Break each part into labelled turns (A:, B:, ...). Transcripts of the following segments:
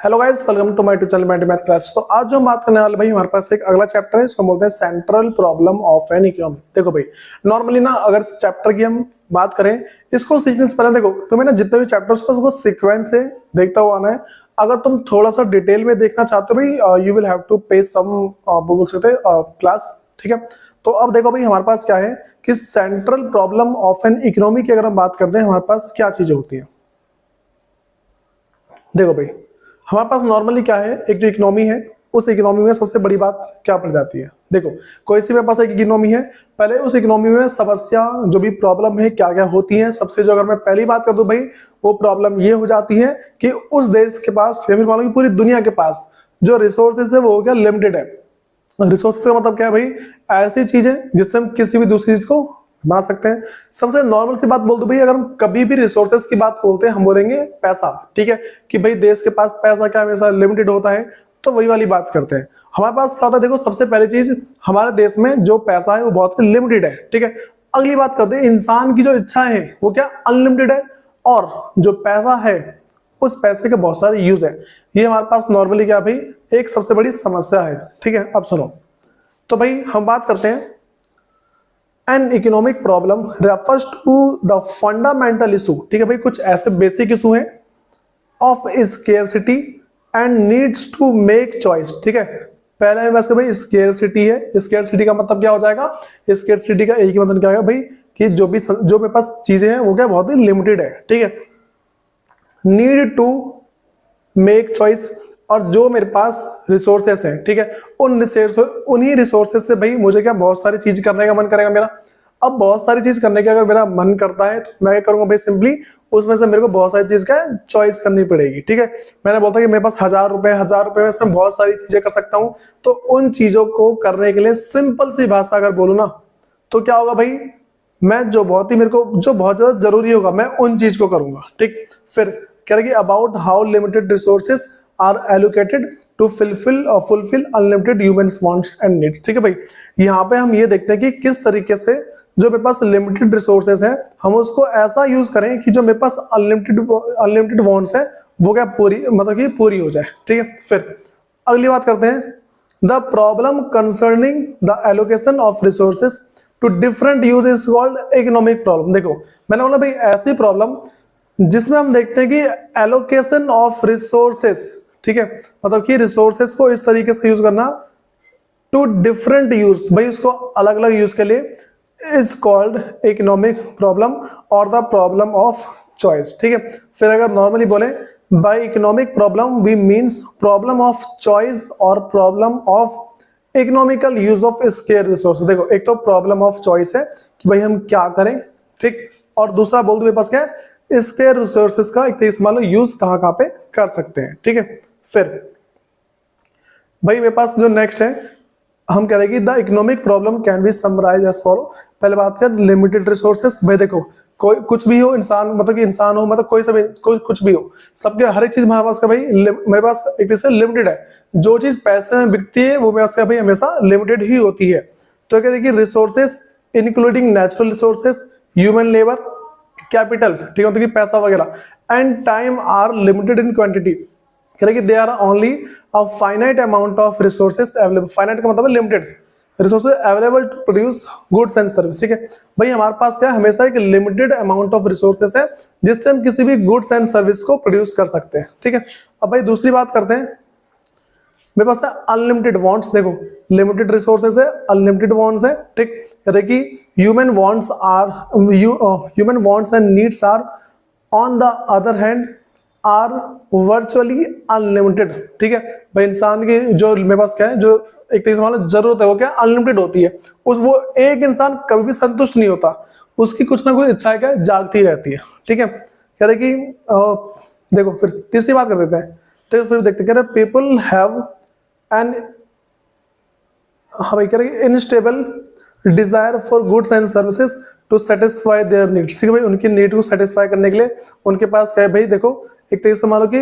A: Hello guys, welcome to my channel math class. तो आज जो हम बात करने वाले भाई, हमारे पास एक अगला चैप्टर है, इसको बोलते हैं central problem of an economy. देखो भाई, नॉर्मली ना अगर चैप्टर की हम बात करें, इसको सीखने से पहले देखो तुम्हें ना जितने भी चैप्टर्स को उसको सीक्वेंस से देखता हुआ आना है। अगर तुम थोड़ा सा डिटेल में देखना चाहते हो भाई, यू विल हैव टू पे सम बोल सकते हैं क्लास, ठीक है। तो अब देखो भाई, हमारे पास क्या है कि central problem of an economy की अगर हम बात करते हैं, हमारे पास क्या चीजें होती है। देखो भाई, हमारे पास नॉर्मली क्या है, एक जो इकोनॉमी है, उस इकोनॉमी में सबसे बड़ी बात क्या पड़ जाती है। देखो, कोई सी मेरे पास एक इकोनॉमी है, पहले उस इकोनॉमी में समस्या जो भी प्रॉब्लम है क्या क्या होती है। सबसे जो अगर मैं पहली बात कर दूं भाई, वो प्रॉब्लम ये हो जाती है कि उस देश के पास या फिर मान लो कि पूरी दुनिया के पास जो रिसोर्सेज है वो क्या लिमिटेड है। रिसोर्सेज का मतलब क्या है भाई, ऐसी चीज है जिससे हम किसी भी दूसरी चीज को बना सकते हैं। सबसे नॉर्मल सी बात बोल दो भाई, अगर हम कभी भी रिसोर्सेज की बात बोलते हैं, हम बोलेंगे पैसा, ठीक है, कि भाई देश के पास पैसा क्या हमेशा लिमिटेड होता है, तो वही वाली बात करते हैं। हमारे पास क्या होता है, देखो सबसे पहली चीज, हमारे देश में जो पैसा है वो बहुत ही लिमिटेड है, ठीक है। अगली बात करते हैं, इंसान की जो इच्छाएं है वो क्या अनलिमिटेड है, और जो पैसा है उस पैसे के बहुत सारे यूज है। ये हमारे पास नॉर्मली क्या भाई, एक सबसे बड़ी समस्या है, ठीक है। अब सुनो, तो भाई हम बात करते हैं, an economic problem refers to the fundamental issue, ठीक है भाई, कुछ ऐसे बेसिक इशू हैं of scarcity and needs to make choice, ठीक है। पहले में वैसे भाई स्केर्सिटी है, स्केर्सिटी का मतलब क्या हो जाएगा, स्केर्सिटी का एक ही मतलब क्या है भाई, कि जो मेरे पास चीजें हैं वो क्या बहुत ही लिमिटेड है, ठीक है। नीड टू मेक चॉइस, और जो मेरे पास रिसोर्सेस हैं, ठीक है, उन्हीं रिसोर्सेस से भाई मुझे क्या बहुत सारी चीज करने का मन करेगा मेरा। अब बहुत सारी चीज करने का अगर मेरा मन करता है तो मैं क्या करूंगा भाई, सिंपली उसमें से मेरे को बहुत सारी चीज का चॉइस करनी पड़ेगी, ठीक है। मैंने बोलता कि मेरे पास 1000 रुपए में से बहुत सारी चीजें कर सकता हूं, तो उन चीजों को करने के लिए सिंपल सी भाषा अगर बोलूं ना, तो क्या होगा भाई, मैं जो बहुत ज्यादा जरूरी होगा मैं उन चीज को करूंगा, ठीक। फिर कह रहे कि about how limited resources are allocated to fulfil unlimited human wants and need, ठीक है भाई। यहाँ पे हम ये देखते हैं कि किस तरीके से जो मेरे पास लिमिटेड रिसोर्सेस हैं, हम उसको ऐसा यूज करें कि जो मेरे पास अनलिमिटेड वांट्स है वो क्या पूरी हो जाए, ठीक है। फिर अगली बात करते हैं, the problem concerning the allocation of resources to different use is called economic problem. देखो, मैंने बोला भाई ऐसी प्रॉब्लम जिसमें हम देखते हैं कि एलोकेशन ऑफ रिसोर्सेस, ठीक है, मतलब कि रिसोर्सेस को इस तरीके से यूज करना टू डिफरेंट यूज, भाई उसको अलग अलग यूज के लिए, इज कॉल्ड इकोनॉमिक प्रॉब्लम और द प्रॉब्लम ऑफ चॉइस, ठीक है। फिर अगर नॉर्मली बोले, by economic problem we means problem of choice और problem of economical use of scarce resource. देखो, एक तो प्रॉब्लम ऑफ चॉइस है कि भाई हम क्या करें, ठीक, और दूसरा बोल दो मेरे पास क्या है, स्केयर रिसोर्सेज का एक तरीके मान लो यूज कहां कहां पे कर सकते हैं, ठीक है। फिर भाई मेरे पास जो नेक्स्ट है, हम कह रहे हैं कि the economic problem can be summarise as follow. पहले बात कर लिमिटेड रिसोर्सेस। भाई देखो, कोई कुछ भी हो, इंसान मतलब कि इंसान हो, मतलब कोई कुछ भी हो, सबके हर एक चीज हमारे पास का भाई मेरे पास एक तरह से लिमिटेड है। जो चीज पैसे में बिकती है वो मेरे पास का भाई हमेशा लिमिटेड ही होती है। तो कह रहे कि resources including natural resources, human labour, capital, ठीक है, मतलब कि पैसा वगैरह, and time are limited in quantity. कह रहे कि they are only a finite amount of resources available. Finite का मतलब limited resources available to produce goods and service, ठीक है भाई। हमारे पास क्या है, हमेशा एक लिमिटेड अमाउंट ऑफ रिसोर्सेस है जिससे हम किसी भी गुड्स एंड सर्विस को प्रोड्यूस कर सकते हैं, ठीक है। अब भाई दूसरी बात करते हैं, मेरे पास अनलिमिटेड वांट्स। देखो, लिमिटेड रिसोर्सेज है, अनलिमिटेड वांट्स है, ठीक। कहते कि human wants and needs are on the other hand are virtually unlimited, ठीक है भाई। इंसान की जो मेरे पास क्या है, जो एक तरीके से मान लो जरूरत है वो क्या अनलिमिटेड होती है। वो एक इंसान कभी भी संतुष्ट नहीं होता, उसकी कुछ ना कुछ इच्छाएं क्या जागती रहती है, ठीक है। कह रहे कि देखो, फिर तीसरी बात कर देते हैं, तो फिर देखते कह रहे पीपल हैव एन, हाँ भाई, कह रहे instable desire for goods and services to satisfy their needs, ठीक है भाई। उनकी नीड को सेटिस्फाई करने के लिए उनके पास क्या है भाई, देखो एक तरीके से मान लो कि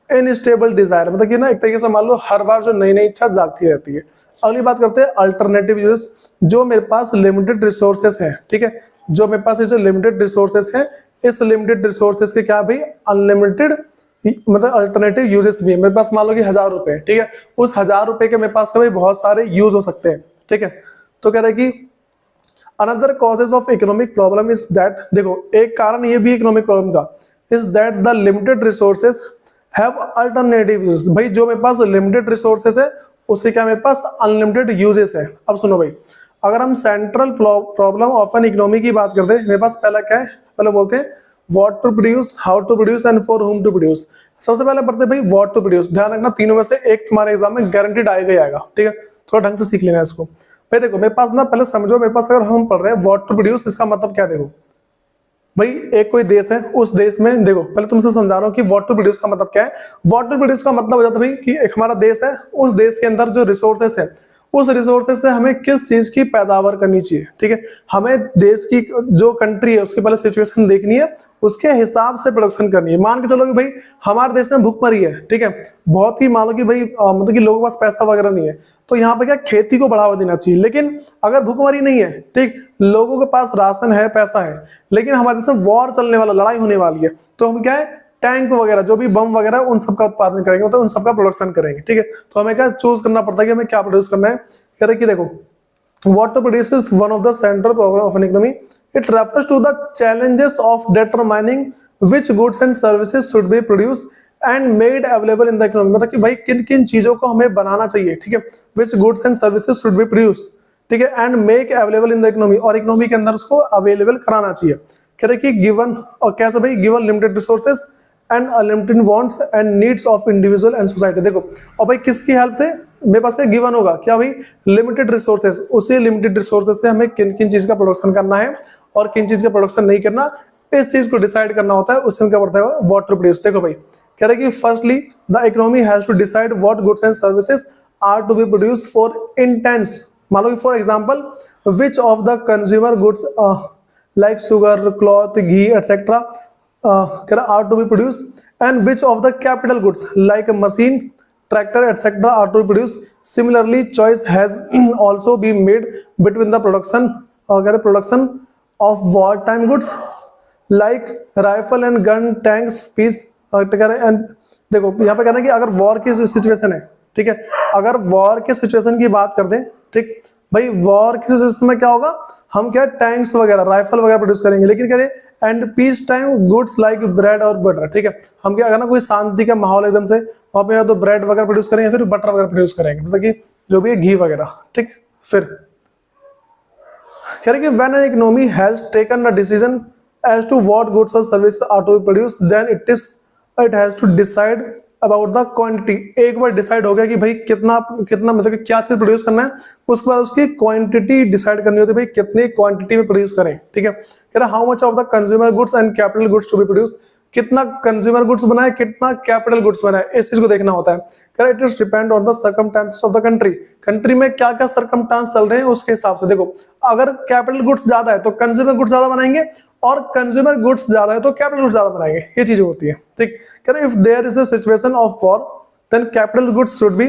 A: इनस्टेबल डिजायर, मतलब कि ना एक तरीके से मान लो हर बार जो नई नई इच्छा जागती रहती है। अगली बात करते हैं अल्टरनेटिव यूज। जो मेरे पास लिमिटेड रिसोर्सेस हैं, ठीक है, जो मेरे पास ये जो लिमिटेड रिसोर्सेस हैं, इस लिमिटेड रिसोर्सेस के क्या भाई अनलिमिटेड मतलब अल्टरनेटिव यूजेस भी है। मेरे पास मान लो कि 1000 रुपए, ठीक है, उस 1000 रुपए के मेरे पास भाई बहुत सारे यूज हो सकते हैं, ठीक है। तो कह रहे हैं कि another causes of economic problem is that, देखो एक कारण ये भी इकोनॉमिक प्रॉब्लम का is that the limited resources have alternative uses. भाई जो मेरे पास लिमिटेड रिसोर्सेज है उससे क्या मेरे पास अनलिमिटेड यूजेस है। अब सुनो भाई, अगर हम central problem of an economy की बात करते हैं, मेरे पास पहला क्या है, पहले बोलते हैं what to produce, how to produce and for whom to produce. सबसे पहले पढ़ते हैं भाई व्हाट टू प्रोड्यूस। ध्यान रखना तीनों में से एक तुम्हारे एग्जाम में गारंटीड आएगा ही आएगा, ठीक है, थोड़ा ढंग से सीख लेना इसको। भाई देखो मेरे पास ना, पहले समझो मेरे पास अगर हम पढ़ रहे हैं व्हाट टू प्रोड्यूस, इसका मतलब क्या, देखो भाई एक कोई देश है, उस देश में देखो पहले तुमसे समझा रहा हूँ कि व्हाट टू प्रोड्यूस का मतलब क्या है। व्हाट टू प्रोड्यूस का मतलब हो जाता है भाई कि एक हमारा देश है, उस देश के अंदर जो रिसोर्सेस है, उस रिसोर्सेस से हमें किस चीज की पैदावार करनी चाहिए, ठीक है। हमें देश की जो कंट्री है उसकी पहले सिचुएशन देखनी है, उसके हिसाब से प्रोडक्शन करनी है। मान के चलो कि भाई हमारे देश में भूखमरी है, ठीक है, बहुत ही मान लो कि भाई मतलब कि लोगों के पास पैसा वगैरह नहीं है, तो यहाँ पे क्या खेती को बढ़ावा देना चाहिए। लेकिन अगर भूखमरी नहीं है, ठीक, लोगों के पास राशन है, पैसा है, लेकिन हमारे देश में वॉर चलने वाला, लड़ाई होने वाली है, तो हम क्या है टैंक वगैरह जो भी बम वगैरह उन सबका उत्पादन करेंगे, मतलब उन सबका प्रोडक्शन करेंगे, ठीक है। तो हमें क्या चूज करना पड़ता है कि हमें क्या प्रोड्यूस करना है। कह रहे कि देखो what to produce is one of the central problem of an economy. It refers to the challenges of determining which goods and services should be produced and made available in the economy. मतलब कि भाई किन किन चीजों को हमें बनाना चाहिए, ठीक है, which goods and services should be produced, ठीक है, and make available in the economy, और इकोनॉमी के अंदर उसको अवेलेबल कराना चाहिए। कह रहे कि गिवन, और कैसे भाई, given limited resources and unlimited wants and needs of individual and society. देखो और भाई किसकी हेल्प से मेरे पास क्या गिवन होगा, क्या भाई लिमिटेड रिसोर्सेज, उसी लिमिटेड रिसोर्सेज से हमें किन किन चीज का प्रोडक्शन करना है और किन चीज का प्रोडक्शन नहीं करना, इस चीज को डिसाइड करना होता है, उसमें क्या पड़ता है व्हाट टू प्रोड्यूस। देखो भाई कह रहे कि firstly the economy has to decide what goods and services are to be produce for instance. मान लो कि for example which of the consumer goods like sugar, cloth, ghee etcetera are to be produced and which of the capital goods like a machine, tractor etc are to be produced. Similarly choice has also been made between the production of wartime goods like rifle and gun, tanks, peace and देखो यहाँ पे कह रहे हैं कि अगर war की situation है, ठीक है, अगर वॉर के सिचुएशन की बात कर दें, ठीक भाई वॉर की सिचुएशन में क्या होगा, हम क्या टैंक्स वगैरह, राइफल वगैरह प्रोड्यूस करेंगे। लेकिन कह रहे and peace time goods like bread और बटर, ठीक है, हम क्या अगर ना कोई शांति का माहौल एकदम से, वहां पे या तो ब्रेड वगैरह प्रोड्यूस करेंगे, फिर बटर वगैरह प्रोड्यूस करेंगे, मतलब कि जो भी है घी वगैरह, ठीक। फिर कह रहे कि when an economy has taken a decision as to what goods और service are to be produce then it has to decide about the quantity. एक बार डिसाइड हो गया कि भाई कितना कितना मतलब कि क्या चीज प्रोड्यूस करना है, उसके बाद उसकी क्वांटिटी डिसाइड करनी होती है, भाई कितनी क्वांटिटी में प्रोड्यूस करें, ठीक है। कह रहा how much of the consumer goods and capital goods to be produce, कितना कंज्यूमर गुड्स बनाए, कितना कैपिटल गुड्स बनाए, इस चीज को देखना होता है। कह रहा it is depend on the circumstances of the country, country में क्या क्या सर्कमस्टेंस चल रहे हैं उसके हिसाब से। देखो अगर कैपिटल गुड्स ज्यादा है तो कंज्यूमर गुड्स ज्यादा बनाएंगे, और कंज्यूमर गुड्स ज्यादा है तो कैपिटल गुड्स ज्यादा बनाएंगे, ये चीजें होती है, ठीक। कह रहे if there is a situation of war then capital goods should be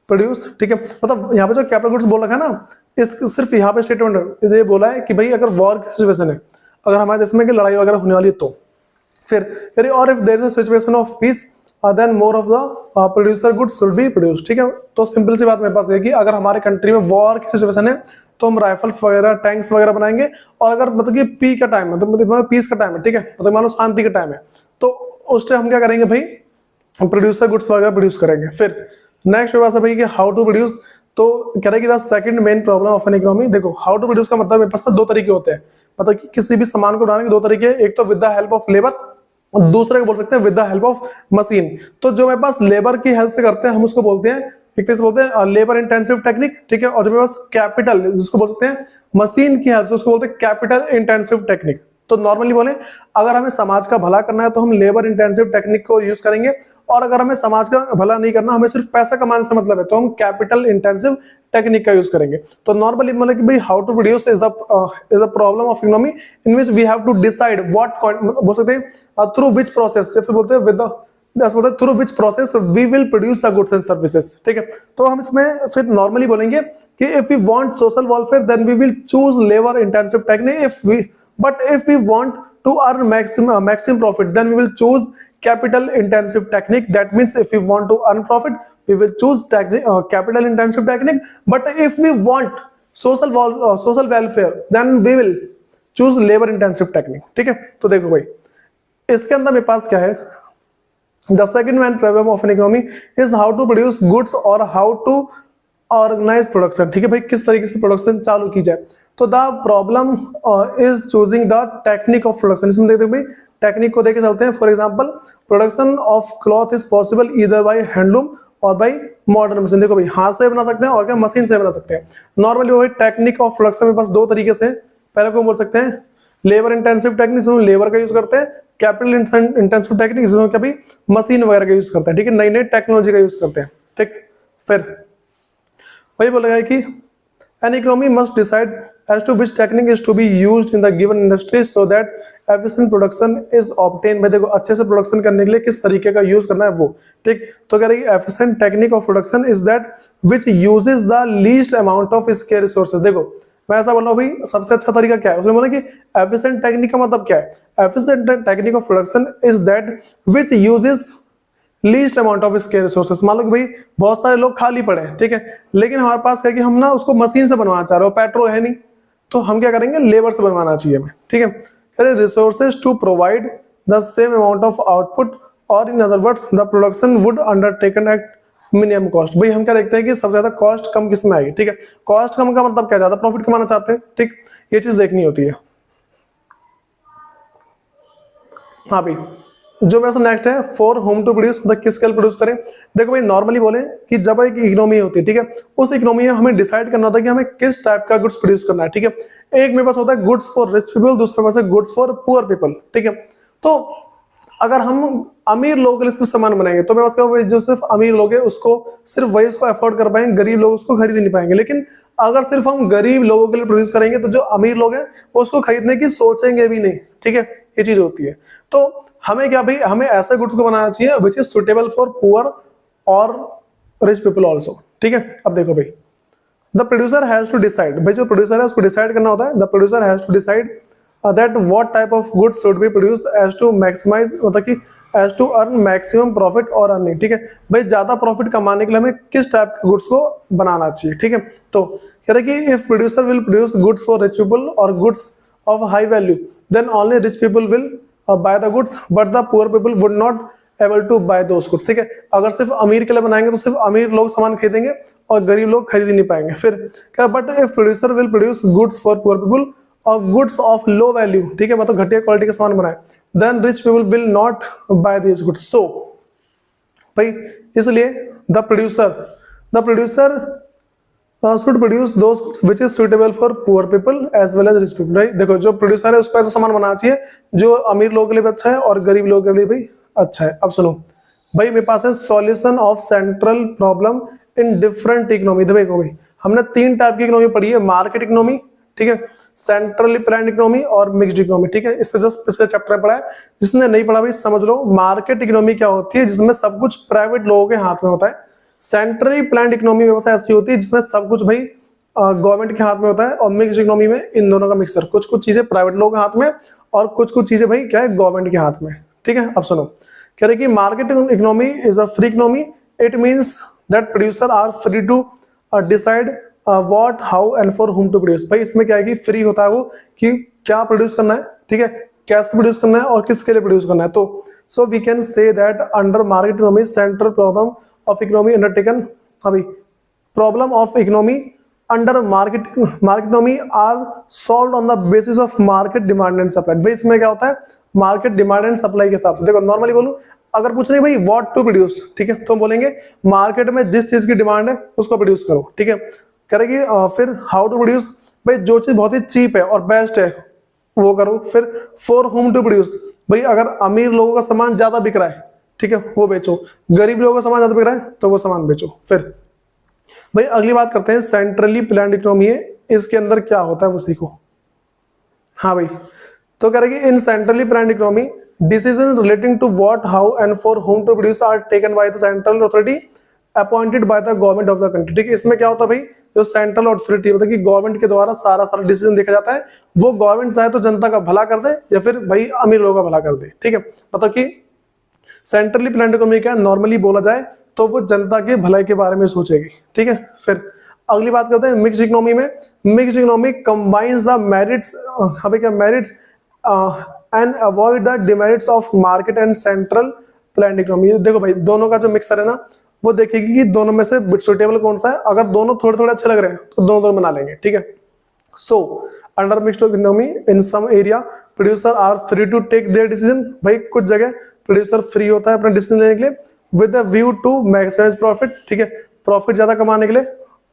A: produce, ठीक है। मतलब यहाँ पे जो कैपिटल गुड्स बोल रखा है ना, इस सिर्फ यहाँ पे स्टेटमेंट ये बोला है कि भाई अगर वॉर की सिचुएशन है, अगर हमारे देश में कि लड़ाई वगैरह होने वाली है तो फिर कह रही और if there is a situation of peace then more of the producer goods should be produce, ठीक है। तो सिंपल सी बात मेरे पास है कि अगर हमारे कंट्री में वॉर की सिचुएशन है तो हम राइफल्स वगैरह, टैंक्स वगैरह बनाएंगे, और अगर मतलब कि पी का टाइम है, मतलब पीस का टाइम है, ठीक है, मतलब मान लो शांति का टाइम है, तो उस टाइम हम क्या करेंगे भाई प्रोड्यूसर गुड्स वगैरह प्रोड्यूस करेंगे। फिर नेक्स्ट बात है भाई कि हाउ टू प्रोड्यूस, तो कह रहे कि the second main problem of an economy. देखो हाउ टू प्रोड्यूस का मतलब मेरे पास दो तरीके होते हैं, मतलब कि किसी भी सामान को बनाने के दो तरीके, एक तो with the help of labour, और दूसरे को बोल सकते हैं with the help of machine. तो जो मेरे पास लेबर की हेल्प से करते हैं हम उसको बोलते हैं, एक तरह से बोलते हैं लेबर इंटेंसिव टेक्निक, ठीक है। और जो मेरे पास कैपिटल जिसको बोल सकते हैं मशीन की हेल्प से, उसको बोलते हैं कैपिटल इंटेंसिव टेक्निक। तो नॉर्मली बोले अगर हमें समाज का भला करना है तो हम लेबर इंटेंसिव टेक्निक को यूज करेंगे, और अगर हमें समाज का भला नहीं करना, हमें सिर्फ पैसा कमाने से मतलब है, तो हम कैपिटल इंटेंसिव टेक्निक का यूज करेंगे। तो नॉर्मली मतलब कि भाई how to produce is the problem of economy in which we have to decide what, बोल सकते हैं थ्रू विच प्रोसेस, जैसे बोलते हैं with the through which process we will produce the goods and services, ठीक है। तो हम इसमें फिर नॉर्मली बोलेंगे कि if we want social welfare then we will choose labour intensive technique, but if we want to earn maximum profit then we will choose capital intensive technique. That means if we want to earn profit, we will choose capital intensive technique. But if we want social welfare, then we will choose labor intensive technique. ठीक है, तो देखो भाई इसके अंदर मेरे पास क्या है, the second main problem of an economy is how to produce goods or how to organize production. ठीक है भाई, किस तरीके से प्रोडक्शन चालू की जाए. तो the problem is choosing the technique of production. इसमें देखते भाई टेक्निक को देखे चलते हैं. For example production of cloth is possible either by handloom और बाय मॉडर्न मशीन. देखो भाई हाथ से बना सकते हैं और क्या मशीन से बना सकते हैं. नॉर्मली भाई टेक्निक ऑफ प्रोडक्शन में पास दो तरीके से. पहले को बोल सकते हैं लेबर इंटेंसिव टेक्निक, इसमें लेबर का यूज करते हैं. कैपिटल इंटेंसिव टेक्निक, इसमें कभी मशीन वगैरह का यूज करते हैं. ठीक है, नई नई टेक्नोलॉजी का यूज करते हैं. ठीक, फिर वही बोला गया कि an economy must decide as to which technique is to be used in the given industry so that efficient production is obtained. भाई देखो अच्छे से प्रोडक्शन करने के लिए किस तरीके का यूज करना है वो. ठीक, तो कह रही है efficient technique of production is that which uses the least amount of scarce resources. देखो मैं ऐसा बोल रहा हूँ भाई सबसे अच्छा तरीका क्या है. उसने बोला कि efficient technique का मतलब क्या है. efficient technique of production is that which uses least amount of square resources. मान लो कि भाई बहुत सारे लोग खाली पड़े हैं, ठीक है, लेकिन हमारे पास है कि हम ना उसको मशीन से बनवाना चाह रहे हो, पेट्रोल है नहीं, तो हम क्या करेंगे लेबर से बनवाना चाहिए हमें. ठीक है, कह रहे resources to provide the same amount of output और in other words the production would undertaken at minimum cost. भाई हम क्या देखते हैं कि सबसे ज्यादा कॉस्ट कम किस में आएगी. ठीक है, कॉस्ट कम का मतलब क्या, ज्यादा प्रॉफिट कमाना चाहते हैं. ठीक, ये चीज देखनी होती है. हाँ भाई जो वैसे नेक्स्ट है फॉर होम टू प्रोड्यूस, मतलब किसके लिए प्रोड्यूस करें. देखो भाई नॉर्मली बोले कि जब एक इकोनॉमी होती है, ठीक है, उस इकोनॉमी में हमें डिसाइड करना होता है कि हमें किस टाइप का गुड्स प्रोड्यूस करना है. ठीक है, एक मेरे पास होता है गुड्स फॉर रिच पीपल, दूसरे पास है गुड्स फॉर पुअर पीपल. ठीक है, तो अगर हम अमीर लोगों के लिए सामान बनाएंगे तो मेरे पास क्या, जो सिर्फ अमीर लोग हैं उसको सिर्फ वही उसको अफोर्ड कर पाएंगे, गरीब लोग उसको खरीद नहीं पाएंगे. लेकिन अगर सिर्फ हम गरीब लोगों के लिए प्रोड्यूस करेंगे तो जो अमीर लोग हैं वो उसको खरीदने की सोचेंगे भी नहीं. ठीक है, ये चीज होती है. तो हमें क्या भाई, हमें ऐसे गुड्स को बनाना चाहिए which is suitable for poor और रिच पीपल ऑल्सो. ठीक है, अब देखो भाई the producer has to decide. भाई जो प्रोड्यूसर है उसको डिसाइड करना होता है. The producer has to decide that what type of goods should be produced as to maximize, मतलब कि as to earn maximum profit और earning. ठीक है भाई, ज्यादा प्रॉफिट कमाने के लिए हमें किस टाइप के गुड्स को बनाना चाहिए. ठीक है, तो कह रहे कि if producer will produce goods for rich people और goods of high value then only rich people will buy the goods but the poor people would not able to buy those goods. ठीक है, अगर सिर्फ अमीर के लिए बनाएंगे तो सिर्फ अमीर लोग सामान खरीदेंगे और गरीब लोग खरीद ही नहीं पाएंगे. फिर क्या, but if producer will produce goods for poor people और गुड्स ऑफ लो वैल्यू, ठीक है, मतलब घटिया क्वालिटी का सामान बनाए, then rich people will not buy these goods. So भाई इसलिए the producer should produce those goods which is suitable for poor people as well as rich people. Right, देखो जो प्रोड्यूसर है उसको ऐसा सामान बनाना चाहिए जो अमीर लोगों के लिए भी अच्छा है और गरीब लोगों के लिए भी अच्छा है. अब सुनो भाई, मेरे पास है solution of central problem in different economy. देखो भाई हमने तीन टाइप की इकोनॉमी पढ़ी है, मार्केट इकोनॉमी, ठीक है, सेंट्रली प्लान्ड इकोनॉमी और मिक्स्ड इकोनॉमी. ठीक है, इससे जस्ट पिछले चैप्टर में पढ़ा है. जिसने नहीं पढ़ा भाई समझ लो. मार्केट इकोनॉमी क्या होती है, जिसमें सब कुछ प्राइवेट लोगों के हाथ में होता है. सेंट्रली प्लान्ड इकोनॉमी व्यवस्था ऐसी होती है जिसमें सब कुछ भाई गवर्नमेंट के हाथ में होता है. और मिक्स्ड इकोनॉमी में इन दोनों का मिक्सर, कुछ कुछ चीजें प्राइवेट लोगों के हाथ में और कुछ कुछ चीजें भाई क्या है गवर्नमेंट के हाथ में. ठीक है, अब सुनो, कह रहे कि market economy is a free economy. It means that producer are free to decide what how and for whom to produce. भाई इसमें क्या है कि फ्री होता है वो कि क्या प्रोड्यूस करना है, ठीक है, कैसे प्रोड्यूस करना है और किसके लिए प्रोड्यूस करना है. तो so we can say that under market economy central problem of economy undertaken. हाँ भाई, problem of economy under market economy are solved on the basis of market demand and supply. भाई इसमें क्या होता है, मार्केट डिमांड एंड सप्लाई के हिसाब से. देखो नॉर्मली बोलूं, अगर पूछ रहे भाई व्हाट टू प्रोड्यूस, ठीक है, तो हम बोलेंगे मार्केट में जिस चीज की डिमांड है उसको प्रोड्यूस करो. ठीक है, करेगी. फिर हाउ टू प्रोड्यूस, भाई जो चीज बहुत ही चीप है और बेस्ट है वो करो. फिर फॉर होम टू प्रोड्यूस, भाई अगर अमीर लोगों का सामान ज्यादा बिक रहा है, ठीक है, वो बेचो. गरीब लोगों का सामान ज्यादा बिक रहा है तो वो सामान बेचो. फिर भाई अगली बात करते हैं, सेंट्रली प्लान्ड इकोनॉमी है, इसके अंदर क्या होता है वो सीखो. हाँ भाई, तो कह रहे कि in centrally planned economy decision relating to what how and for whom to produce are taken by the central authority appointed by the government of the country. ठीक है, इसमें क्या होता है भाई, जो सेंट्रल अथॉरिटी मतलब कि गवर्नमेंट के द्वारा सारा डिसीजन देखा जाता है. वो गवर्नमेंट चाहे तो जनता का भला कर दे या फिर भाई अमीर लोगों का भला कर दे. ठीक है, मतलब कि सेंट्रली प्लान्ड इकोनॉमी क्या है, नॉर्मली बोला जाए तो वो जनता के भलाई के बारे में सोचेगी, ठीक है। फिर अगली बात करते हैं मिक्स्ड इकोनॉमी में। Mixed economy combines the merits, क्या merits and avoid the demerits of market and central planned economy. देखो भाई, दोनों का जो मिक्सर है ना, वो देखेगी कि दोनों में से सुटेबल कौन सा है। अगर दोनों थोड़े थोड़े अच्छे लग रहे हैं तो दोनों बना लेंगे, ठीक है। So under mixed economy in some area producer are free to take their decision. भाई कुछ जगह प्रोड्यूसर फ्री होता है अपना डिसीजन लेने के लिए with the view to maximise profit, ठीक है, प्रॉफिट ज्यादा कमाने के लिए।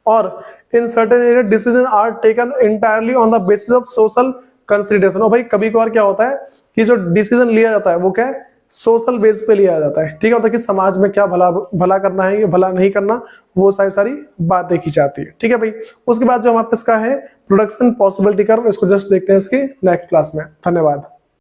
A: और in certain area decision are taken entirely on the basis of social consideration. और भाई कभी कभार क्या होता है कि जो डिसीजन लिया जाता है वो क्या है, सोशल बेस पे लिया जाता है, ठीक है, होता है कि समाज में क्या भला करना है या भला नहीं करना, वो सारी बात देखी जाती है, ठीक है भाई। उसके बाद जो हमारे पास का है प्रोडक्शन पॉसिबिलिटी कर्व, इसको जस्ट देखते हैं इसकी नेक्स्ट क्लास में। धन्यवाद।